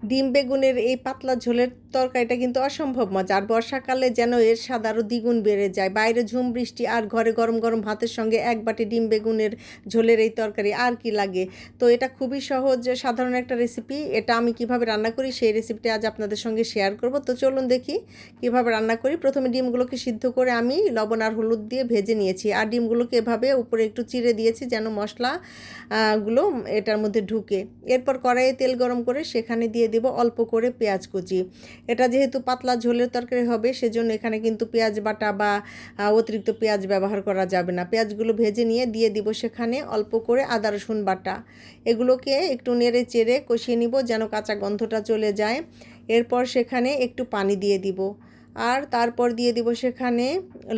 ডিম বেগুনের এই পাতলা ঝোলের তরকারিটা কিন্তু অসম্ভব মজা। আর বর্ষাকালে যেন এর স্বাদ আরও দ্বিগুণ বেড়ে যায়। বাইরে ঝুম বৃষ্টি আর ঘরে গরম গরম ভাতের সঙ্গে এক বাটি ডিম বেগুনের ঝোলের এই তরকারি আর কি লাগে। তো এটা খুবই সহজ সাধারণ একটা রেসিপি। এটা আমি কিভাবে রান্না করি সেই রেসিপিটা আজ আপনাদের সঙ্গে শেয়ার করব। তো চলুন দেখি কিভাবে রান্না করি। প্রথমে ডিমগুলোকে সিদ্ধ করে আমি লবণ আর হলুদ দিয়ে ভেজে নিয়েছি। আর ডিমগুলোকে এভাবে উপরে একটু চিড়ে দিয়েছি যেন মশলা গুলো এটার মধ্যে ঢুকে। এরপর কড়াইয়ে তেল গরম করে সেখানে দিয়ে দেব অল্প করে পেঁয়াজ কুচি। এটা যেহেতু পাতলা ঝোলের তরকারি হবে সেজন্য এখানে কিন্তু পেঁয়াজ বাটা বা অতিরিক্ত পেঁয়াজ ব্যবহার করা যাবে না। পেঁয়াজগুলো ভেজে নিয়ে দিয়ে দিব সেখানে অল্প করে আদা রসুন বাটা। এগুলোকে একটু নেড়ে চেড়ে কষিয়ে নিব যেন কাঁচা গন্ধটা চলে যায়। এরপর সেখানে একটু পানি দিয়ে দিব। আর তারপর দিয়ে দিব সেখানে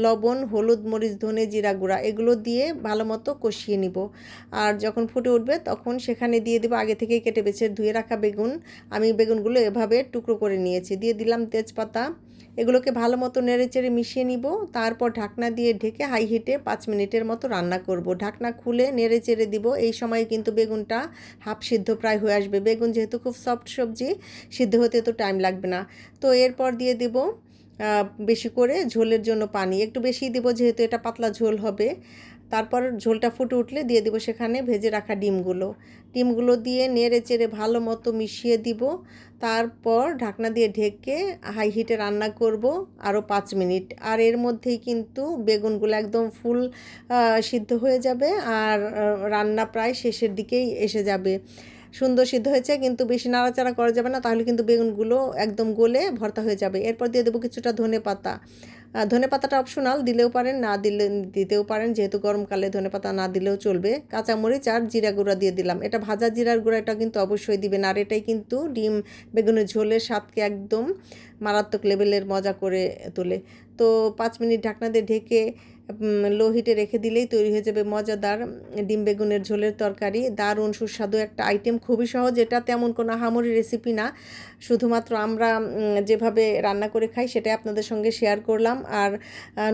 লবণ, হলুদ, মরিচ, ধনে, জিরা গুঁড়া এগুলো দিয়ে ভালো মতো কষিয়ে নিব। আর যখন ফুটে উঠবে তখন সেখানে দিয়ে দেবো আগে থেকে কেটে বেছে ধুয়ে রাখা বেগুন। আমি বেগুনগুলো এভাবে টুকরো করে নিয়েছি। দিয়ে দিলাম তেজপাতা। এগুলোকে ভালো মতো নেড়েচেড়ে মিশিয়ে নিব। তারপর ঢাকনা দিয়ে ঢেকে হাই হিটে 5 মিনিটের মতো রান্না করব। ঢাকনা খুলে নেড়েচেড়ে দিব। এই সময় কিন্তু বেগুনটা হাফ সিদ্ধ প্রায় হয়ে আসবে। বেগুন যেহেতু খুব সফট সবজি, সিদ্ধ হতে তো টাইম লাগবে না। তো এরপর দিয়ে দেব বেশি করে ঝোলের জন্য পানি একটু বেশিই দেবো যেহেতু এটা পাতলা ঝোল হবে। তারপর ঝোলটা ফুটে উঠলে দিয়ে দেবো সেখানে ভেজে রাখা ডিমগুলো দিয়ে নেড়ে চেড়ে ভালো মতো মিশিয়ে দিব। তারপর ঢাকনা দিয়ে ঢেকে হাই হিটে রান্না করব আরও 5 মিনিট। আর এর মধ্যেই কিন্তু বেগুনগুলো একদম ফুল সিদ্ধ হয়ে যাবে। আর রান্না প্রায় শেষের দিকেই এসে যাবে। সুন্দর সিদ্ধ হয়েছে কিন্তু বেশি নাড়াচাড়া করা যাবে না, তাহলে কিন্তু বেগুনগুলো একদম গলে ভর্তা হয়ে যাবে। এরপর দিয়ে দেবো কিছুটা ধনেপাতা। ধনেপাতাটা অপশনাল, দিলেও পারেন না দিলে দিতেও পারেন, যেহেতু গরমকালে ধনেপাতা না দিলেও চলবে। কাঁচামরিচ আর জিরা গুঁড়া দিয়ে দিলাম। এটা ভাজা জিরার গুঁড়াটা কিন্তু অবশ্যই দিবেন। আর এটাই কিন্তু ডিম বেগুনের ঝোলের স্বাদকে একদম মারাত্মক লেভেলের মজা করে তোলে। তো 5 মিনিট ঢাকনা দিয়ে ঢেকে লো হিটে রেখে দিলেই তৈরি হয়ে যাবে মজাদার ডিম বেগুনের ঝোলের তরকারি। দারুণ সুস্বাদু একটা আইটেম, খুবই সহজ। এটা তেমন কোনো আহামরি রেসিপি না, শুধুমাত্র আমরা যেভাবে রান্না করে খাই সেটাই আপনাদের সঙ্গে শেয়ার করলাম। আর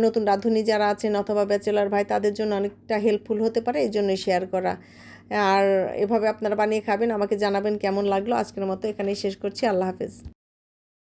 নতুন রাঁধুনি যারা আছেন অথবা ব্যাচেলার ভাই তাদের জন্য অনেকটা হেল্পফুল হতে পারে, এই জন্যই শেয়ার করা। আর এভাবে আপনারা বানিয়ে খাবেন, আমাকে জানাবেন কেমন লাগলো। আজকের মতো এখানেই শেষ করছি। আল্লাহ হাফেজ।